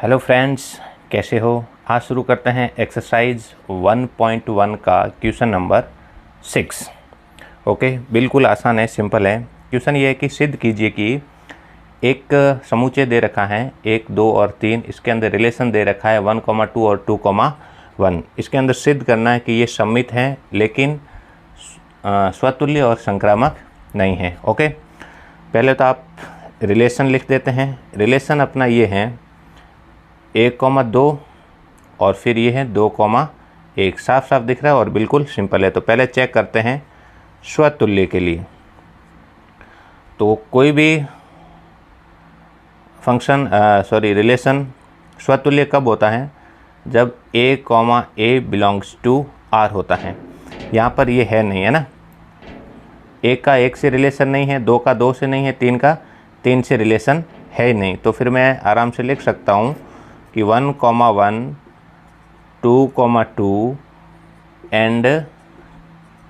Hello friends, कैसे हो। आज शुरू करते हैं एक्सरसाइज 1.1 का क्वेश्चन नंबर 6। ओके, बिल्कुल आसान है, सिंपल है। क्वेश्चन ये है कि सिद्ध कीजिए कि एक समुच्चय दे रखा है 1, 2 और 3। इसके अंदर रिलेशन दे रखा है 1, 2 और 2, 1। इसके अंदर सिद्ध करना है कि ये सममित हैं लेकिन स्वतुल्य और संक्रामक नहीं है। ओके, पहले तो आप रिलेशन लिख देते हैं। रिलेशन अपना ये है 1, 2 और फिर ये है 2, 1। साफ साफ दिख रहा है और बिल्कुल सिंपल है। तो पहले चेक करते हैं स्वतुल्य के लिए। तो कोई भी रिलेशन स्वतुल्य कब होता है? जब A, बिलोंग्स टू R होता है। यहाँ पर ये है नहीं, है ना। 1 का 1 से रिलेशन नहीं है, 2 का 2 से नहीं है, 3 का 3 से रिलेशन है ही नहीं। तो फिर मैं आराम से लिख सकता हूँ कि 1, 2, 2 and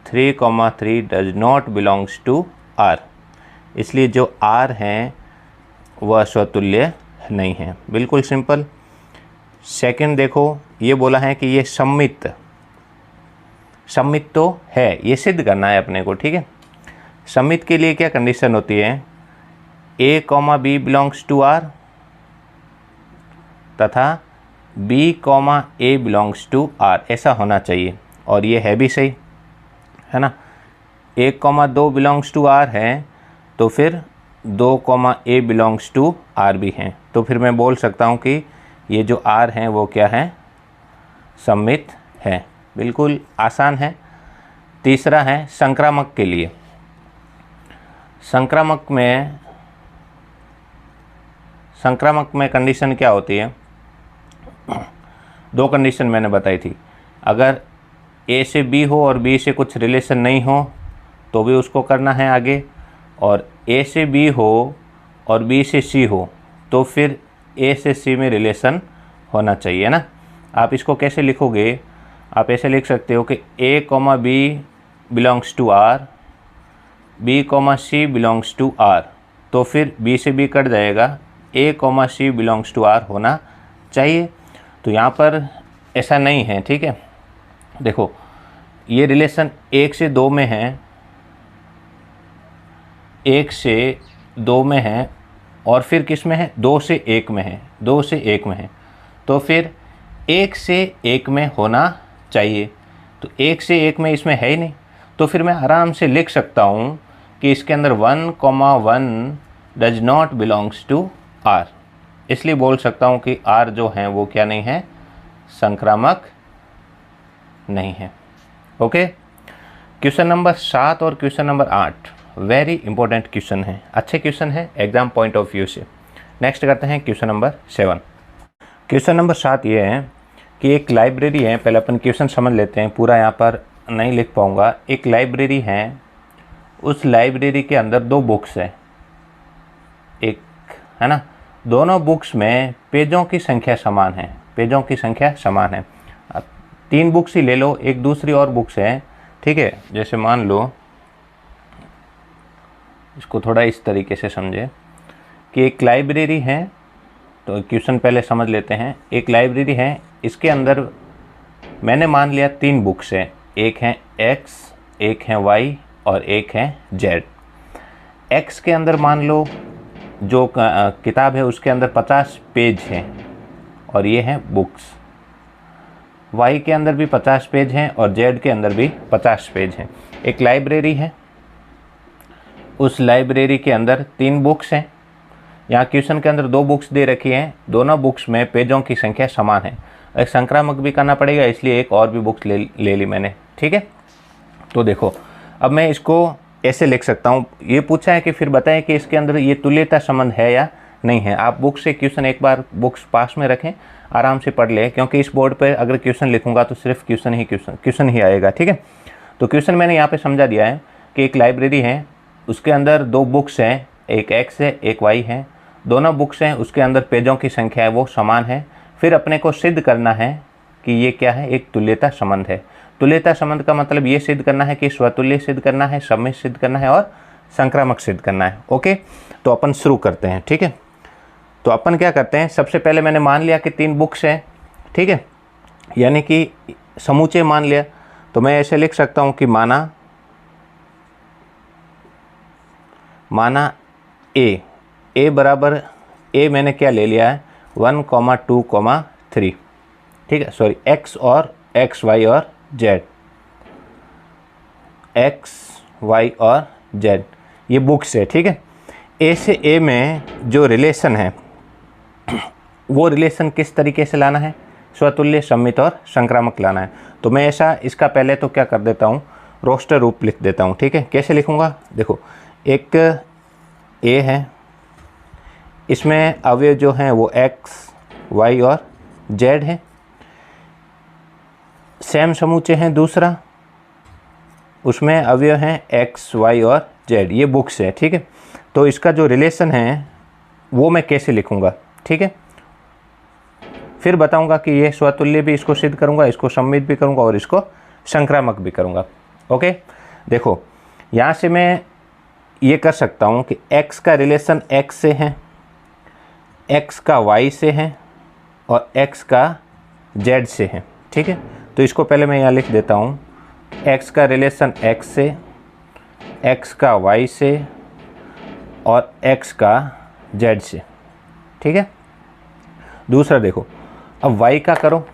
3, 3 does not belongs to R। इसलिए जो R हैं वह स्वतुल्य नहीं है। बिल्कुल सिंपल। सेकंड देखो, ये बोला है कि ये सममित तो है, ये सिद्ध करना है अपने को। ठीक है, सममित के लिए क्या कंडीशन होती है? A, B belongs to R तथा B, A belongs to R, ऐसा होना चाहिए। और ये है भी सही, है ना। 1, 2 बिलोंग्स टू R है तो फिर 2, A बिलोंग्स टू R भी हैं। तो फिर मैं बोल सकता हूँ कि ये जो R हैं वो क्या है? सममित है। बिल्कुल आसान है। तीसरा है संक्रामक के लिए। संक्रामक में कंडीशन क्या होती है? 2 कंडीशन मैंने बताई थी। अगर A से B हो और B से कुछ रिलेशन नहीं हो तो भी उसको करना है आगे, और A से B हो और B से C हो तो फिर A से C में रिलेशन होना चाहिए ना। आप इसको कैसे लिखोगे? आप ऐसे लिख सकते हो कि A, B belongs to R, B, C belongs to R। तो फिर B से B कट जाएगा, A, C belongs to R होना चाहिए। तो यहाँ पर ऐसा नहीं है। ठीक है, देखो ये रिलेशन 1 से 2 में है, 1 से 2 में है, और फिर किस में है? 2 से 1 में है, 2 से 1 में है। तो फिर 1 से 1 में होना चाहिए। तो 1 से 1 में इसमें है ही नहीं। तो फिर मैं आराम से लिख सकता हूँ कि इसके अंदर 1, 1 does not belongs to R। इसलिए बोल सकता हूँ कि R जो हैं वो क्या नहीं है? संक्रामक नहीं है। ओके, क्वेश्चन नंबर 7 और question number 8 very important question है, अच्छे क्वेश्चन है एग्जाम पॉइंट ऑफ व्यू से। नेक्स्ट करते हैं क्वेश्चन नंबर 7। क्वेश्चन नंबर 7 ये है कि एक लाइब्रेरी है। पहले अपन क्वेश्चन समझ लेते हैं, पूरा यहाँ पर नहीं लिख पाऊँगा। एक लाइब्रेरी है, उस लाइब्रेरी के अंदर 2 बुक्स है, एक है ना। दोनों बुक्स में पेजों की संख्या समान है, पेजों की संख्या समान है। अब 3 बुक्स ही ले लो, एक दूसरी और बुक्स है। ठीक है, जैसे मान लो, इसको थोड़ा इस तरीके से समझे कि एक लाइब्रेरी है। तो क्वेश्चन पहले समझ लेते हैं। एक लाइब्रेरी है, इसके अंदर मैंने मान लिया 3 बुक्स हैं, एक है X, एक है Y और एक है Z। X के अंदर मान लो जो किताब है उसके अंदर 50 पेज हैं और ये हैं बुक्स। Y के अंदर भी 50 पेज हैं और Z के अंदर भी 50 पेज हैं। एक लाइब्रेरी है, उस लाइब्रेरी के अंदर 3 बुक्स हैं। यहाँ क्वेश्चन के अंदर 2 बुक्स दे रखी हैं, दोनों बुक्स में पेजों की संख्या समान है। एक संक्रामक भी करना पड़ेगा, इसलिए एक और भी बुक्स ले ली मैंने। ठीक है, तो देखो अब मैं इसको ऐसे लिख सकता हूँ। ये पूछा है कि फिर बताएं कि इसके अंदर ये तुल्यता संबंध है या नहीं है। आप बुक से क्वेश्चन एक बार बुक्स पास में रखें, आराम से पढ़ लें, क्योंकि इस बोर्ड पर अगर क्वेश्चन लिखूंगा तो सिर्फ क्वेश्चन ही आएगा। ठीक है, तो क्वेश्चन मैंने यहाँ पे समझा दिया है कि एक लाइब्रेरी है, उसके अंदर 2 बुक्स हैं, एक X है एक Y है। दोनों बुक्स हैं, उसके अंदर पेजों की संख्या है वो समान है। फिर अपने को सिद्ध करना है कि ये क्या है? एक तुल्यता संबंध है। तुल्यता संबंध का मतलब ये सिद्ध करना है कि स्वतुल्य सिद्ध करना है, सममित सिद्ध करना है और संक्रामक सिद्ध करना है। ओके, तो अपन शुरू करते हैं। ठीक है, तो अपन क्या करते हैं, सबसे पहले मैंने मान लिया कि 3 बुक्स हैं, ठीक है, यानी कि समूचे मान लिया। तो मैं ऐसे लिख सकता हूँ कि माना ए बराबर ए मैंने क्या ले लिया है 1, 2, 3, ठीक है, सॉरी एक्स और एक्स वाई और जेड, एक्स वाई और जेड ये बुक्स है, ठीक है। ए से ए में जो रिलेशन है वो रिलेशन किस तरीके से लाना है, स्वतुल्य, सम्मित और संक्रामक लाना है। तो मैं ऐसा इसका पहले तो क्या कर देता हूँ, रोस्टर रूप लिख देता हूँ, ठीक है। कैसे लिखूँगा, देखो एक ए है, इसमें अवयव जो हैं वो एक्स वाई और जेड है, सेम समूचे हैं दूसरा, उसमें अवयव हैं एक्स वाई और जेड, ये बुक्स है, ठीक है। तो इसका जो रिलेशन है वो मैं कैसे लिखूँगा, ठीक है, फिर बताऊंगा कि ये स्वतुल्य भी इसको सिद्ध करूंगा, इसको सम्मित भी करूंगा और इसको संक्रामक भी करूंगा। ओके, देखो यहाँ से मैं ये कर सकता हूँ कि x का रिलेशन x से है, x का y से है और x का z से है, ठीक है। तो इसको पहले मैं यहाँ लिख देता हूँ, x का रिलेशन x से, x का y से और x का z से, ठीक है। दूसरा देखो, अब y का करो,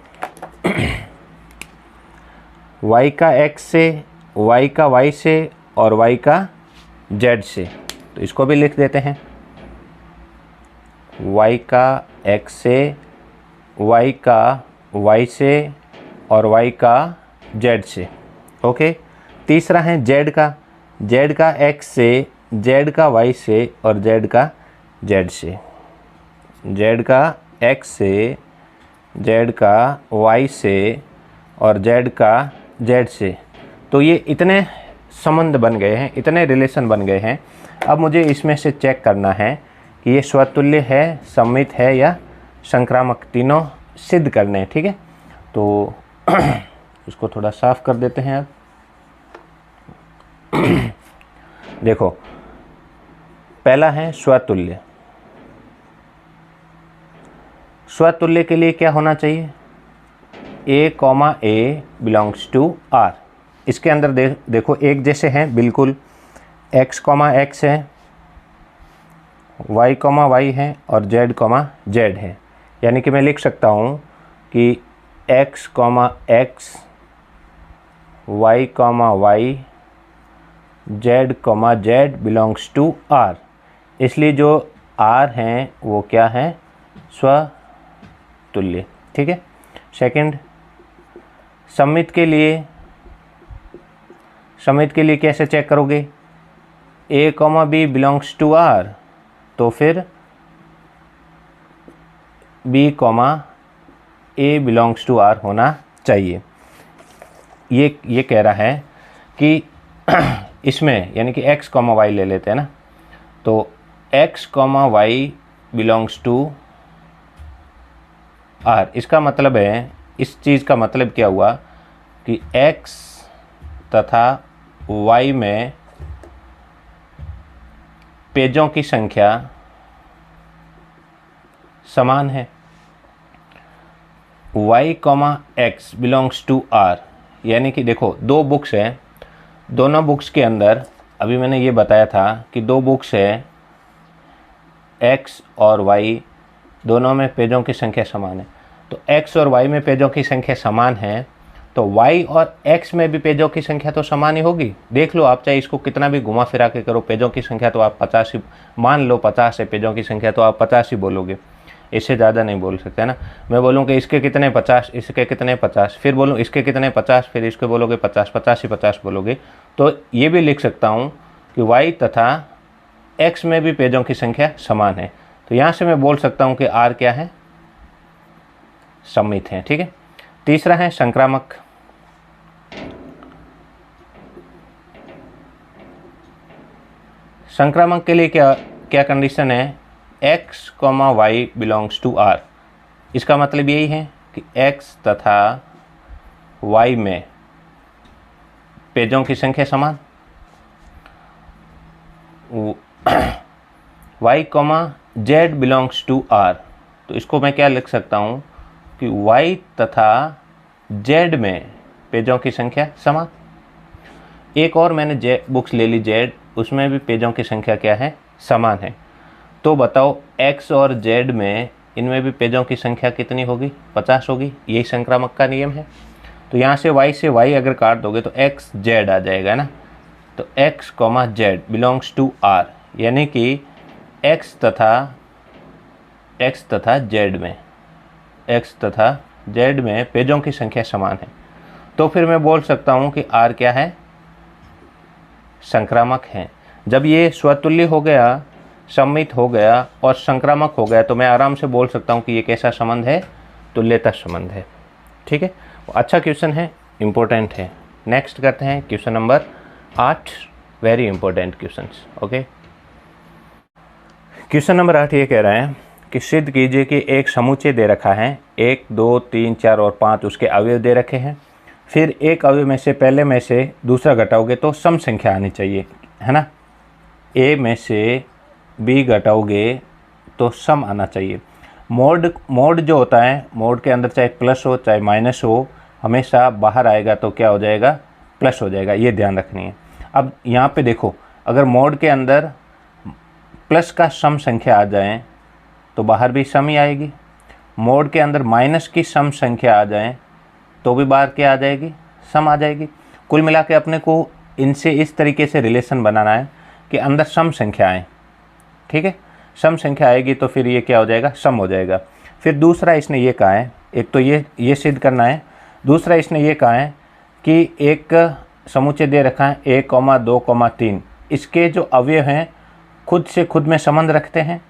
y का x से, y का y से और y का z से, तो इसको भी लिख देते हैं, y का x से, y का y से और y का z से। ओके, तीसरा है z का x से, z का y से और z का z से, z का x से, z का y से और z का z से। तो ये इतने संबंध बन गए हैं, इतने रिलेशन बन गए हैं। अब मुझे इसमें से चेक करना है कि ये स्वतुल्य है, सम्मित है या संक्रामक, तीनों सिद्ध करने हैं, ठीक है। तो इसको थोड़ा साफ कर देते हैं। अब देखो, पहला है स्वतुल्य। स्वतुल्य के लिए क्या होना चाहिए, A, बिलोंग्स टू R। इसके अंदर देखो एक जैसे हैं बिल्कुल, x, x है, y, y है और z, z है। यानी कि मैं लिख सकता हूँ कि x, x, y, y, z, z belongs to R। इसलिए जो R हैं वो क्या है, स्वतुल्य, ठीक है। सेकंड, सम्मित के लिए कैसे चेक करोगे, A, B belongs to R, तो फिर B, A belongs to R होना चाहिए। ये कह रहा है कि इसमें यानी कि x, y ले लेते हैं ना, तो x, y belongs to R। इसका मतलब है, इस चीज़ का मतलब क्या हुआ कि x तथा y में पेजों की संख्या समान है। y, x belongs to R, यानी कि देखो दो बुक्स हैं, दोनों बुक्स के अंदर अभी मैंने ये बताया था कि दो बुक्स है, x और y दोनों में पेजों की संख्या समान है। तो x और y में पेजों की संख्या समान है, तो y और x में भी पेजों की संख्या तो समान ही होगी। देख लो आप, चाहे इसको कितना भी घुमा फिरा के करो, पेजों की संख्या तो आप 50 ही मान लो, 50 है पेजों की संख्या, तो आप 50 ही बोलोगे, इससे ज़्यादा नहीं बोल सकते ना। मैं बोलूँ कि इसके कितने 50, इसके कितने 50, फिर बोलूँ इसके कितने 50, फिर इसके बोलोगे 50, 50 ही 50 बोलोगे। तो ये भी लिख सकता हूँ कि y तथा x में भी पेजों की संख्या समान है। तो यहाँ से मैं बोल सकता हूँ कि R क्या है, सम्मित है, ठीक है। तीसरा है संक्रामक। संक्रामक के लिए क्या कंडीशन है, x, y belongs to R। इसका मतलब यही है कि x तथा y में पेजों की संख्या समान, y, z belongs to r, तो इसको मैं क्या लिख सकता हूँ कि y तथा z में पेजों की संख्या समान। एक और मैंने बुक्स ले ली z, उसमें भी पेजों की संख्या क्या है, समान है। तो बताओ x और z में इनमें भी पेजों की संख्या कितनी होगी, 50 होगी। यही संक्रामक का नियम है। तो यहाँ से y अगर काट दोगे तो x z आ जाएगा ना। तो x, z belongs to r, यानी कि x तथा z में पेजों की संख्या समान है। तो फिर मैं बोल सकता हूँ कि r क्या है, संक्रामक है। जब ये स्वतुल्य हो गया, सममित हो गया और संक्रामक हो गया, तो मैं आराम से बोल सकता हूँ कि ये कैसा संबंध है, तुल्यता संबंध है। ठीक है, अच्छा क्वेश्चन है, इम्पोर्टेंट है। नेक्स्ट करते हैं question number 8, very important question. Okay, question number 8 ये कह रहा है कि सिद्ध कीजिए कि एक समुच्चय दे रखा है, 1 2 3 4 और 5 उसके अवयव दे रखे हैं। फिर एक अवयव में से पहले में से दूसरा घटाओगे तो सम संख्या आनी चाहिए, है ना। ए में से बी घटाओगे तो सम आना चाहिए। मोड जो होता है, मोड के अंदर चाहे प्लस हो चाहे माइनस हो, हमेशा बाहर आएगा तो क्या हो जाएगा, प्लस हो जाएगा। ये ध्यान रखनी है। अब यहाँ पे देखो, अगर मोड के अंदर प्लस का सम संख्या आ जाए तो बाहर भी सम ही आएगी। मोड के अंदर माइनस की सम संख्या आ जाए तो भी बाहर क्या आ जाएगी, सम आ जाएगी। कुल मिला के अपने को इनसे इस तरीके से रिलेशन बनाना है कि अंदर सम संख्या आए। ठीक है, सम संख्या आएगी तो फिर ये क्या हो जाएगा, सम हो जाएगा। फिर दूसरा इसने ये कहा है, एक तो ये सिद्ध करना है। दूसरा इसने ये कहा है कि एक समुच्चय दे रखा है 1, 2, 3, इसके जो अवयव हैं खुद से खुद में संबंध रखते हैं।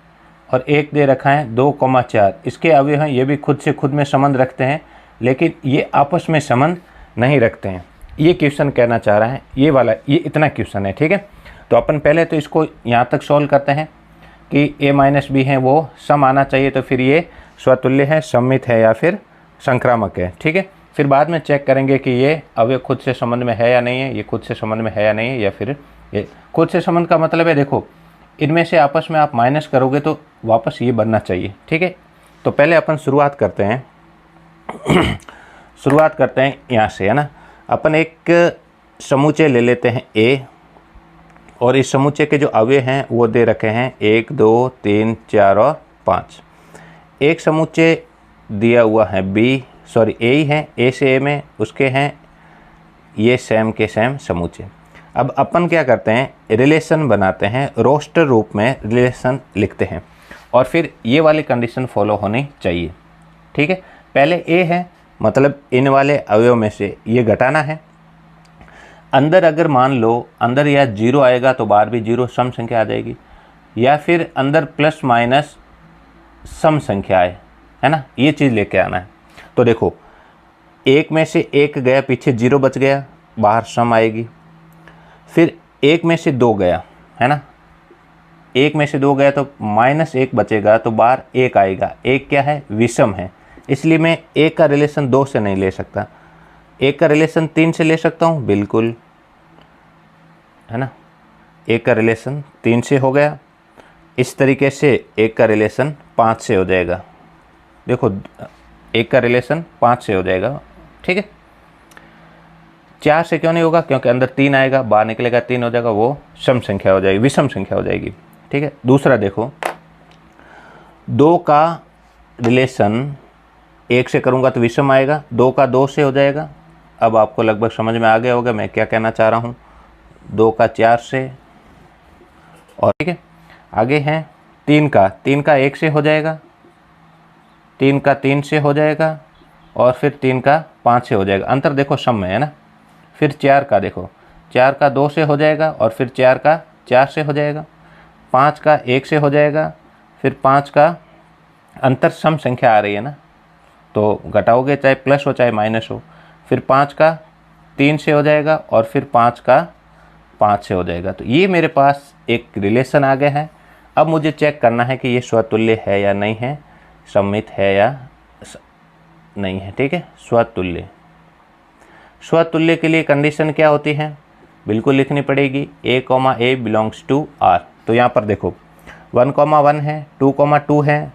और एक दे रखा है 2, 4, इसके अवयव हैं ये भी खुद से खुद में संबंध रखते हैं, लेकिन ये आपस में संबंध नहीं रखते हैं। ये क्वेश्चन कहना चाह रहा है, ये वाला, ये इतना क्वेश्चन है। ठीक है, तो अपन पहले तो इसको यहाँ तक सॉल्व करते हैं कि a माइनस बी है वो सम आना चाहिए, तो फिर ये स्वतुल्य है, सममित है या फिर संक्रामक है। ठीक है, फिर बाद में चेक करेंगे कि ये अवयव खुद से संबंध में है या नहीं है, ये खुद से संबंध में है या नहीं है, या फिर ये खुद से संबंध का मतलब है, देखो इनमें से आपस में आप माइनस करोगे तो वापस ये बनना चाहिए। ठीक है, तो पहले अपन शुरुआत करते हैं शुरुआत करते हैं यहाँ से, है ना। अपन एक समुच्चय ले लेते हैं A, और इस समुच्चय के जो अवयव हैं वो दे रखे हैं 1, 2, 3, 4 और 5। एक समुच्चय दिया हुआ है A ही है, A से A में उसके हैं ये सेम के सेम समुच्चय। अब अपन क्या करते हैं, रिलेशन बनाते हैं, रोस्टर रूप में रिलेशन लिखते हैं, और फिर ये वाली कंडीशन फॉलो होनी चाहिए। ठीक है, पहले A है, मतलब इन वाले अवयव में से ये घटाना है। अंदर अगर मान लो अंदर या 0 आएगा तो बाहर भी 0 सम संख्या आ जाएगी, या फिर अंदर प्लस माइनस सम संख्या है ना, ये चीज़ लेके आना है। तो देखो, एक में से एक गया, पीछे 0 बच गया, बाहर सम आएगी। फिर एक में से 2 गया, है ना, एक में से 2 गया तो -1 बचेगा, तो बाहर 1 आएगा। 1 क्या है, विषम है, इसलिए मैं 1 का रिलेशन 2 से नहीं ले सकता। 1 का रिलेशन 3 से ले सकता हूँ, बिल्कुल, है ना। 1 का रिलेशन 3 से हो गया। इस तरीके से 1 का रिलेशन 5 से हो जाएगा। देखो 1 का रिलेशन 5 से हो जाएगा। ठीक है, 4 से क्यों नहीं होगा, क्योंकि अंदर 3 आएगा, बाहर निकलेगा 3 हो जाएगा, वो सम संख्या हो जाएगी, विषम संख्या हो जाएगी। ठीक है, दूसरा देखो, 2 का रिलेशन 1 से करूँगा तो विषम आएगा, 2 का 2 से हो जाएगा। अब आपको लगभग समझ में आ गया होगा मैं क्या कहना चाह रहा हूँ। 2 का 4 से, और ठीक है, आगे हैं 3 का 1 से हो जाएगा, 3 का 3 से हो जाएगा, और फिर 3 का 5 से हो जाएगा। अंतर देखो सम में, है ना। फिर 4 का देखो, 4 का 2 से हो जाएगा, और फिर 4 का 4 से हो जाएगा। 5 का 1 से हो जाएगा, फिर 5 का अंतर सम संख्या आ रही है ना, तो घटाओगे चाहे प्लस हो चाहे माइनस हो। फिर 5 का 3 से हो जाएगा, और फिर 5 का 5 से हो जाएगा। तो ये मेरे पास एक रिलेशन आ गया है। अब मुझे चेक करना है कि ये स्वतुल्य है या नहीं है, सममित है या नहीं है। ठीक है, स्वतुल्य, स्वतुल्य के लिए कंडीशन क्या होती है, बिल्कुल लिखनी पड़ेगी, A, A belongs to R। तो यहाँ पर देखो, 1,1 है, 2,2 है,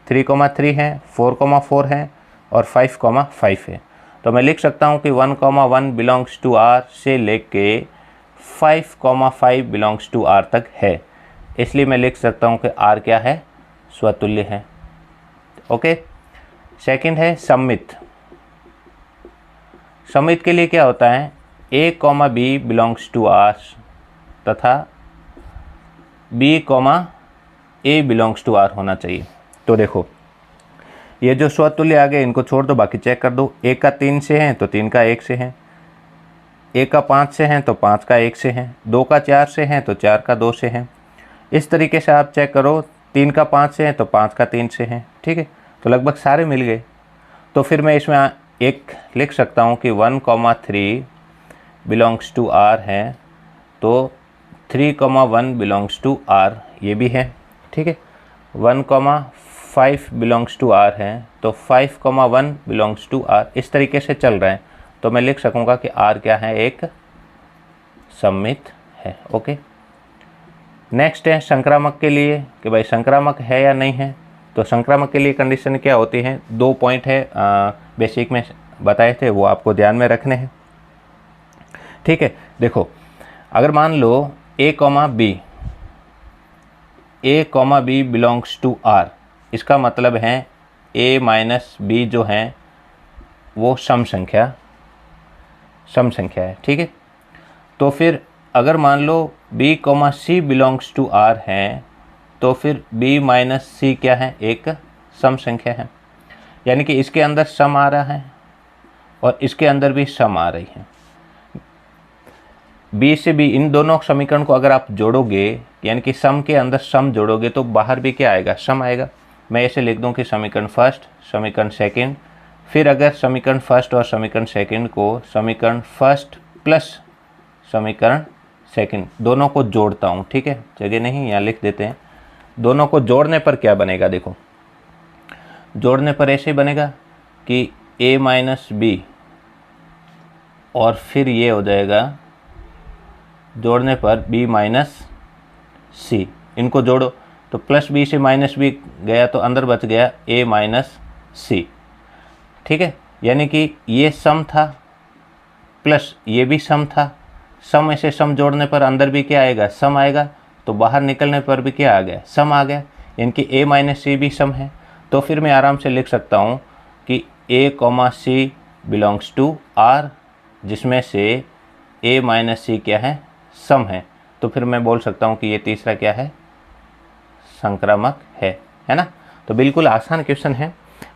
3,3 है, 4,4 है और 5,5 है। तो मैं लिख सकता हूँ कि 1,1 बिलोंग्स टू R से लेके 5,5 बिलोंग्स टू R तक है। इसलिए मैं लिख सकता हूँ कि R क्या है, स्वतुल्य है। ओके। सेकंड है सममित। सममित के लिए क्या होता है, A, B belongs to R तथा B, A belongs to R होना चाहिए। तो देखो ये जो स्वतुल्य आ गए इनको छोड़ दो, बाकी चेक कर दो। 1 का 3 से है तो 3 का 1 से है, 1 का 5 से है तो 5 का 1 से है, 2 का 4 से है तो 4 का 2 से है। इस तरीके से आप चेक करो, 3 का 5 से है तो 5 का 3 से है। ठीक है, तो लगभग सारे मिल गए। तो फिर मैं इसमें एक लिख सकता हूँ कि 1,3 बिलोंग्स टू R है, तो 3,1 बिलोंग्स टू R ये भी है। ठीक है, 1,5 बिलोंग्स टू R है, तो 5,1 बिलोंग्स टू R। इस तरीके से चल रहा है, तो मैं लिख सकूँगा कि R क्या है, एक सममित है। ओके। नेक्स्ट है संक्रामक के लिए कि भाई संक्रामक है या नहीं है। तो संक्रामक के लिए कंडीशन क्या होती है, 2 पॉइंट है बेसिक में बताए थे, वो आपको ध्यान में रखने हैं। ठीक है, देखो अगर मान लो A, B belongs to R, इसका मतलब है A माइनस B जो है वो सम संख्या है। ठीक है, तो फिर अगर मान लो B, C belongs to R है, तो फिर B माइनस C क्या है, एक सम संख्या है। यानी कि इसके अंदर सम आ रहा है और इसके अंदर भी सम आ रही है। B से B इन दोनों समीकरण को अगर आप जोड़ोगे, यानी कि सम के अंदर सम जोड़ोगे, तो बाहर भी क्या आएगा, सम आएगा। मैं ऐसे लिख दूं कि समीकरण फर्स्ट, समीकरण सेकंड, फिर अगर समीकरण फर्स्ट और समीकरण सेकंड को समीकरण फर्स्ट प्लस समीकरण सेकंड दोनों को जोड़ता हूँ। ठीक है, जगह नहीं, यहाँ लिख देते हैं। दोनों को जोड़ने पर क्या बनेगा, देखो जोड़ने पर ऐसे बनेगा कि A माइनस B और फिर ये हो जाएगा जोड़ने पर B माइनस C। इनको जोड़ो तो प्लस B से माइनस B गया तो अंदर बच गया A माइनस C। ठीक है, यानी कि ये सम था प्लस ये भी सम था। सम में से सम जोड़ने पर अंदर भी क्या आएगा, सम आएगा, तो बाहर निकलने पर भी क्या आ गया, सम आ गया। यानी कि A माइनस C भी सम है। तो फिर मैं आराम से लिख सकता हूँ कि A, C belongs to R, जिसमें से A माइनस C क्या है, सम है। तो फिर मैं बोल सकता हूँ कि ये तीसरा क्या है, संक्रामक है ना। तो बिल्कुल आसान क्वेश्चन है,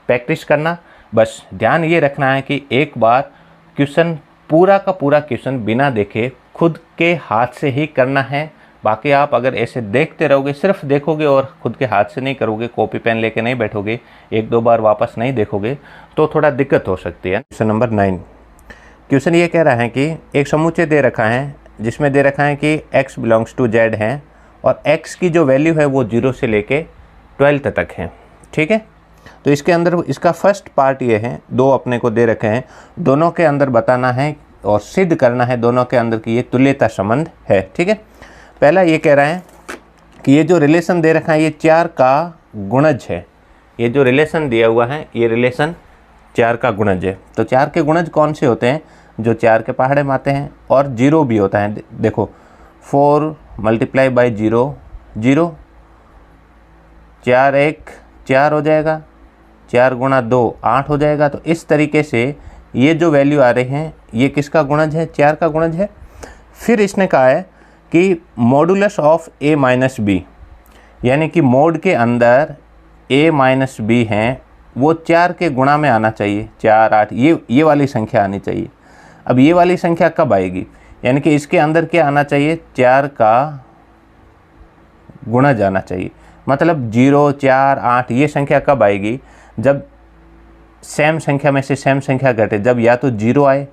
प्रैक्टिस करना। बस ध्यान ये रखना है कि एक बार क्वेश्चन पूरा का पूरा क्वेश्चन बिना देखे खुद के हाथ से ही करना है। बाकी आप अगर ऐसे देखते रहोगे, सिर्फ देखोगे और खुद के हाथ से नहीं करोगे, कॉपी पेन लेके नहीं बैठोगे, 1-2 बार वापस नहीं देखोगे, तो थोड़ा दिक्कत हो सकती है। क्वेश्चन नंबर 9, क्वेश्चन ये कह रहा है कि एक समुच्चय दे रखा है जिसमें दे रखा है कि x बिलोंग्स टू Z है और x की जो वैल्यू है वो 0 से लेके 12 तक है। ठीक है, तो इसके अंदर इसका फर्स्ट पार्ट ये है, 2 अपने को दे रखे हैं, दोनों के अंदर बताना है और सिद्ध करना है दोनों के अंदर की ये तुल्यता संबंध है। ठीक है, पहला ये कह रहा है कि ये जो रिलेशन दे रखा है ये 4 का गुणज है। ये जो रिलेशन दिया हुआ है ये रिलेशन 4 का गुणज है। तो 4 के गुणज कौन से होते हैं, जो 4 के पहाड़े में आते हैं, और 0 भी होता है। देखो 4 मल्टीप्लाई बाई 0, 0, 4 1 4 हो जाएगा, 4 गुणा 2 8 हो जाएगा। तो इस तरीके से ये जो वैल्यू आ रही हैं ये किसका गुणज है, 4 का गुणज है। फिर इसने कहा है कि modulus of A minus B, यानी कि मोड के अंदर A माइनस B हैं वो 4 के गुणा में आना चाहिए, 4 8 ये वाली संख्या आनी चाहिए। अब ये वाली संख्या कब आएगी, यानी कि इसके अंदर क्या आना चाहिए, 4 का गुणज आना चाहिए। मतलब 0 4 8 ये संख्या कब आएगी, जब सेम संख्या में से सेम संख्या घटे, जब या तो 0 आए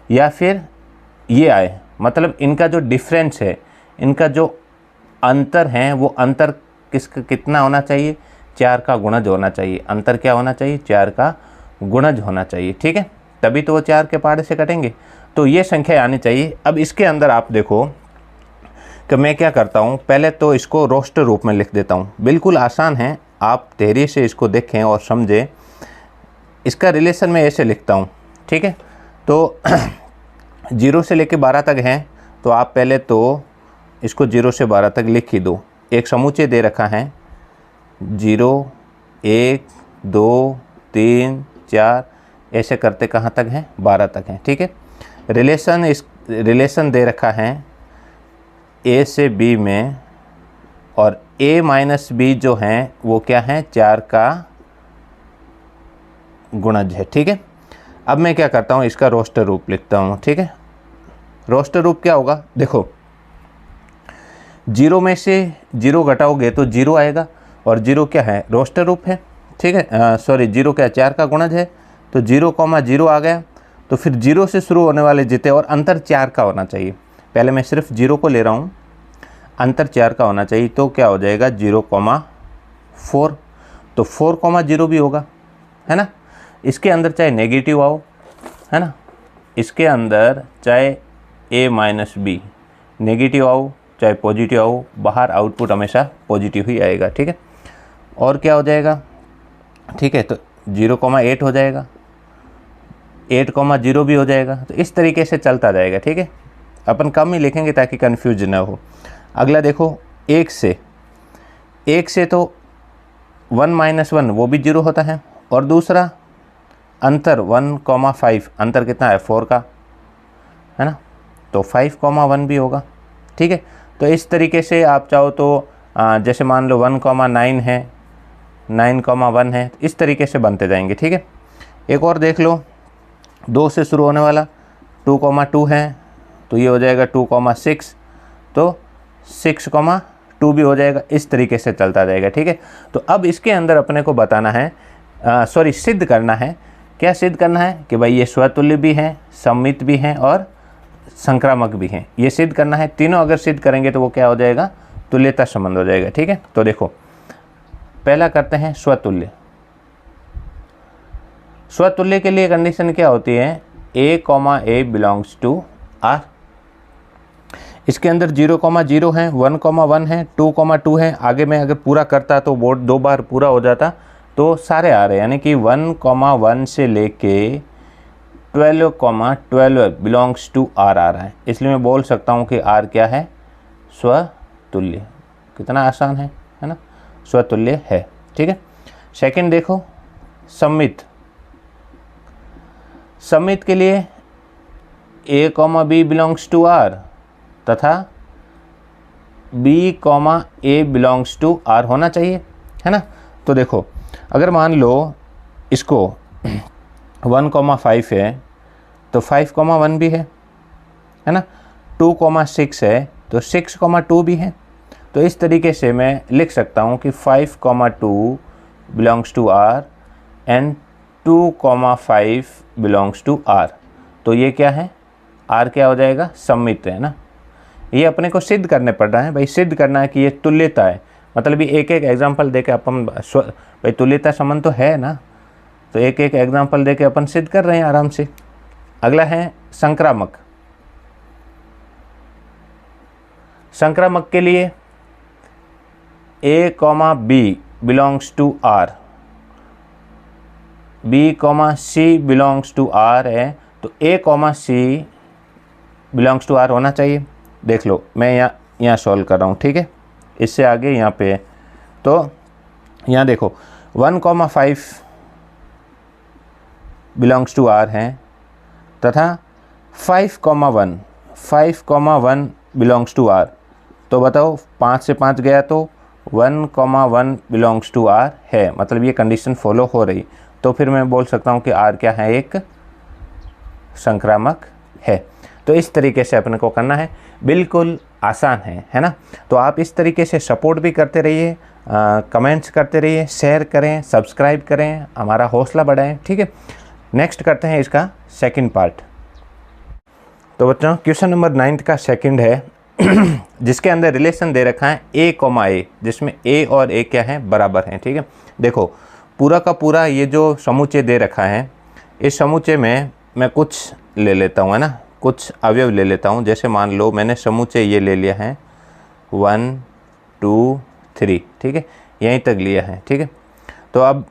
या फिर ये आए। मतलब इनका जो डिफरेंस है, इनका जो अंतर है, वो अंतर कितना होना चाहिए, 4 का गुणज होना चाहिए। अंतर क्या होना चाहिए, 4 का गुणज होना चाहिए। ठीक है, तभी तो वो 4 के पहाड़े से कटेंगे। तो ये संख्या आनी चाहिए। अब इसके अंदर आप देखो कि मैं क्या करता हूँ, पहले तो इसको रोस्टर रूप में लिख देता हूँ। बिल्कुल आसान है, आप धैर्य से इसको देखें और समझें। इसका रिलेशन मैं ऐसे लिखता हूँ, ठीक है। तो 0 से लेके 12 तक हैं, तो आप पहले तो इसको 0 से 12 तक लिख ही दो। एक समुच्चय दे रखा है 0, 1, 2, 3, 4, ऐसे करते कहाँ तक हैं, 12 तक हैं, ठीक है। रिलेशन दे रखा है A से B में, और A माइनस B जो हैं वो क्या है, 4 का गुणज है, ठीक है। अब मैं क्या करता हूँ, इसका रोस्टर रूप लिखता हूँ, ठीक है। रोस्टर रूप क्या होगा, देखो 0 में से 0 घटाओगे तो 0 आएगा, और 0 क्या है, रोस्टर रूप है, ठीक है। सॉरी 0 क्या, 4 का गुणज है, तो 0,0 आ गया। तो फिर 0 से शुरू होने वाले जितने, और अंतर 4 का होना चाहिए। पहले मैं सिर्फ 0 को ले रहा हूँ, अंतर 4 का होना चाहिए, तो क्या हो जाएगा 0,4। तो 4,0 भी होगा, है ना। इसके अंदर चाहे नेगेटिव आओ, है ना, इसके अंदर चाहे A माइनस B नेगेटिव आओ चाहे पॉजिटिव आओ, बाहर आउटपुट हमेशा पॉजिटिव ही आएगा, ठीक है। और क्या हो जाएगा, ठीक है, तो 0,8 हो जाएगा, 8,0 भी हो जाएगा। तो इस तरीके से चलता जाएगा, ठीक है। अपन कम ही लिखेंगे ताकि कन्फ्यूज ना हो। अगला देखो 1 से तो 1 माइनस 1 वो भी 0 होता है, और दूसरा अंतर 1,5, अंतर कितना है, 4 का, है ना, तो 5,1 भी होगा, ठीक है। तो इस तरीके से आप चाहो तो जैसे मान लो 1,9 है, 9,1 है, इस तरीके से बनते जाएंगे, ठीक है। एक और देख लो, 2 से शुरू होने वाला 2,2 है, तो ये हो जाएगा 2,6, तो 6,2 भी हो जाएगा। इस तरीके से चलता जाएगा, ठीक है। तो अब इसके अंदर अपने को बताना है, सिद्ध करना है। क्या सिद्ध करना है कि भाई ये स्वतुल्य भी हैं, सममित भी हैं और संक्रामक भी हैं, ये सिद्ध करना है। तीनों अगर सिद्ध करेंगे तो वो क्या हो जाएगा, तुल्यता संबंध हो जाएगा, ठीक है। तो देखो पहला करते हैं स्वतुल्य। स्वतुल्य के लिए कंडीशन क्या होती है, A, बिलोंग्स टू R। इसके अंदर 0,0 है, 1,1 है, 2,2 है। आगे मैं अगर पूरा करता तो बोर्ड 2 बार पूरा हो जाता, तो सारे आ रहे हैं, यानी कि 1,1 से लेके 12,12 बिलोंग्स टू R आ रहा है। इसलिए मैं बोल सकता हूँ कि R क्या है, स्वतुल्य। कितना आसान है ना, स्वतुल्य है, ठीक है। सेकंड देखो सम्मित। सम्मित के लिए A, B belongs to R तथा B, A belongs to R होना चाहिए, है ना। तो देखो अगर मान लो इसको 1,5 है तो 5,1 भी है ना, 2,6 है तो 6,2 भी है। तो इस तरीके से मैं लिख सकता हूँ कि 5,2 belongs to R and 2,5 belongs to R। तो ये क्या है, R क्या हो जाएगा, सम्मित है ना। ये अपने को सिद्ध करने पड़ रहा है भाई, सिद्ध करना है कि ये तुल्यता है। मतलब ये एक एक एग्जांपल देके अपन भाई तुल्यता संबंध तो है ना, तो एक एक एग्जांपल देके अपन सिद्ध कर रहे हैं आराम से। अगला है संक्रामक। संक्रामक के लिए A, B belongs to R, B, C belongs to R है, तो A, C belongs to R होना चाहिए। देख लो मैं यहाँ सॉल्व कर रहा हूँ, ठीक है। इससे आगे यहाँ पे तो यहाँ देखो 1,5 बिलोंग्स टू R है तथा 5,1 बिलोंग्स टू R। तो बताओ 5 से 5 गया तो 1,1 बिलोंग्स टू R है, मतलब ये कंडीशन फॉलो हो रही। तो फिर मैं बोल सकता हूँ कि R क्या है, एक संक्रामक है। तो इस तरीके से अपने को करना है, बिल्कुल आसान है ना। तो आप इस तरीके से सपोर्ट भी करते रहिए, कमेंट्स करते रहिए, शेयर करें, सब्सक्राइब करें, हमारा हौसला बढ़ाएं, ठीक है। नेक्स्ट करते हैं इसका सेकंड पार्ट। तो बच्चों क्वेश्चन नंबर 9 का सेकंड है जिसके अंदर रिलेशन दे रखा है A, A, जिसमें A और A क्या है, बराबर हैं, ठीक है। देखो पूरा का पूरा ये जो समुच्चय दे रखा है, इस समुच्चय में मैं कुछ ले लेता हूँ, है ना, कुछ अवयव ले लेता हूँ। जैसे मान लो मैंने समुच्चय ये ले लिया है 1 2 3, ठीक है, यहीं तक लिया है, ठीक है। तो अब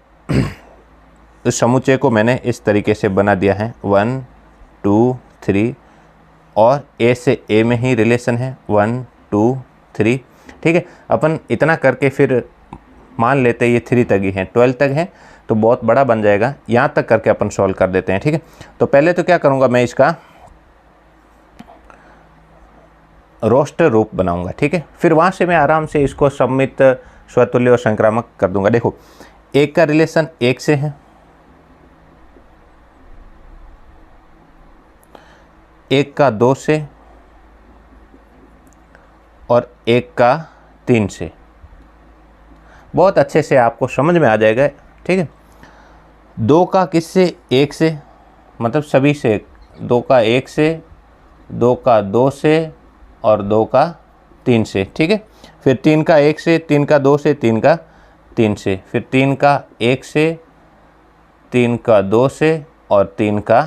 इस समुच्चय को मैंने इस तरीके से बना दिया है 1 2 3, और ए से ए में ही रिलेशन है 1 2 3, ठीक है। अपन इतना करके फिर मान लेते ये 3 तक ही है, 12 तक है तो बहुत बड़ा बन जाएगा, यहाँ तक करके अपन सॉल्व कर देते हैं, ठीक है। तो पहले तो क्या करूँगा, मैं इसका रोस्टर रूप बनाऊंगा, ठीक है। फिर वहाँ से मैं आराम से इसको सममित, स्वतुल्य और संक्रामक कर दूंगा। देखो, एक का रिलेशन 1 से है, एक का 2 से, और एक का 3 से। बहुत अच्छे से आपको समझ में आ जाएगा, ठीक है। 2 का किससे, 1 से, मतलब सभी से, 2 का 1 से, 2 का 2 से, और 2 का 3 से, ठीक है। फिर 3 का 1 से, 3 का 2 से, 3 का 3 से, फिर 3 का 1 से, 3 का 2 से, और 3 का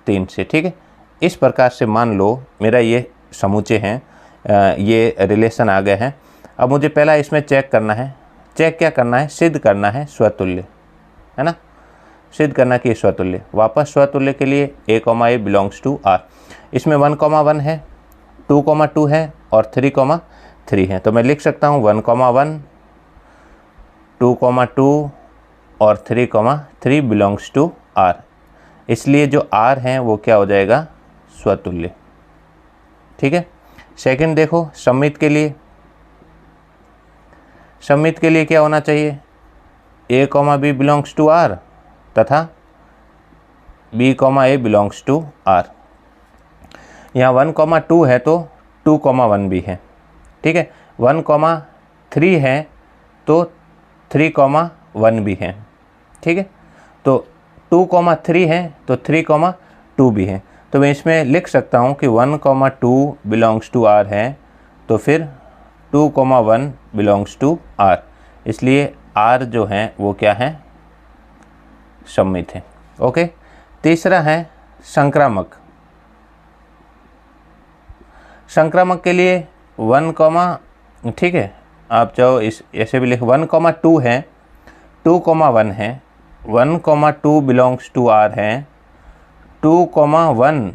3 से, ठीक है। इस प्रकार से मान लो मेरा ये समुच्चय हैं, ये रिलेशन आ गए हैं। अब मुझे पहला इसमें चेक करना है, चेक क्या करना है, सिद्ध करना है स्वतुल्य, है ना, सिद्ध करना कि स्वतुल्य। वापस स्वतुल्य के लिए a, a belongs to r। इसमें 1, 1 है, 2, 2 है, और 3, 3 है। तो मैं लिख सकता हूँ 1, 1, 2, 2 और 3, 3 बिलोंग्स टू r। इसलिए जो r हैं वो क्या हो जाएगा, स्वतुल्य, ठीक है। सेकंड देखो, सममित के लिए, सममित के लिए क्या होना चाहिए, a, b belongs to r तथा b, a belongs to r। यहाँ 1, 2 है तो 2, 1 भी है, ठीक है। 1, 3 है तो 3, 1 भी है, ठीक है। तो 2, 3 है तो 3, 2 भी है। तो मैं इसमें लिख सकता हूँ कि 1, 2 बिलोंग्स टू r है, तो फिर 2, 1 बिलोंग्स टू r। इसलिए r जो है वो क्या है, सममित है, ओके। तीसरा है संक्रामक। संक्रामक के लिए 1, ठीक है, आप चाहो इस ऐसे भी लिख, 1, 2 है, 2, 1 है, 1, 2 बिलोंग्स टू r है, 2, 1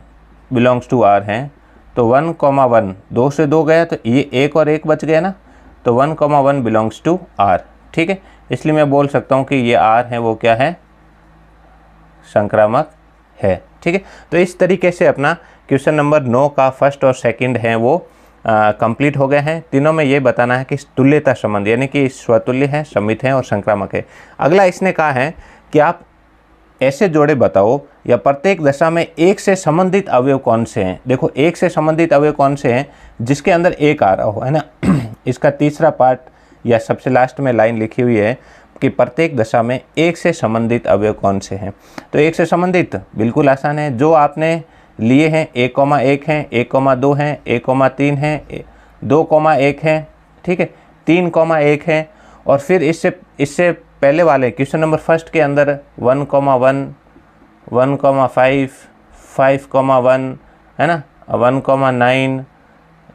बिलोंग्स टू r है। तो 1, 1 2 से 2 गया तो ये 1 और 1 बच गया ना, तो 1, 1 बिलोंग्स टू r, ठीक है। इसलिए मैं बोल सकता हूँ कि ये r है वो क्या है, संक्रामक है, ठीक है। तो इस तरीके से अपना क्वेश्चन नंबर 9 का फर्स्ट और सेकंड है वो कंप्लीट हो गए हैं। तीनों में ये बताना है कि तुल्यता संबंध, यानी कि स्वतुल्य है, सममित है और संक्रामक है। अगला इसने कहा है कि आप ऐसे जोड़े बताओ या प्रत्येक दशा में एक से संबंधित अवयव कौन से हैं। देखो, एक से संबंधित अवयव कौन से हैं जिसके अंदर एक आ रहा हो, है ना। इसका तीसरा पार्ट या सबसे लास्ट में लाइन लिखी हुई है कि प्रत्येक दशा में एक से संबंधित अवयव कौन से हैं। तो एक से संबंधित बिल्कुल आसान है, जो आपने लिए हैं 1, 1 हैं, 1, 2 हैं, 1, 3 हैं, 2, 1 है, ठीक है, 3, 1 है। और फिर इससे पहले वाले क्वेश्चन नंबर फर्स्ट के अंदर 1, 1, 1, 5, 5, 1 है ना, 1, 9,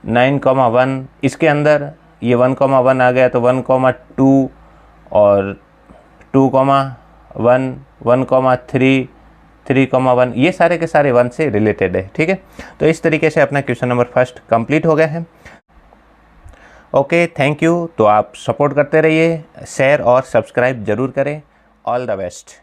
9, 1, इसके अंदर ये 1, 1 आ गया तो 1, 2 और 2, 1, 1, 3, 3, 1, ये सारे के सारे 1 से रिलेटेड है, ठीक है। तो इस तरीके से अपना क्वेश्चन नंबर फर्स्ट कंप्लीट हो गया है। Okay, thank you. तो आप सपोर्ट करते रहिए, शेयर और सब्सक्राइब जरूर करें। All the best.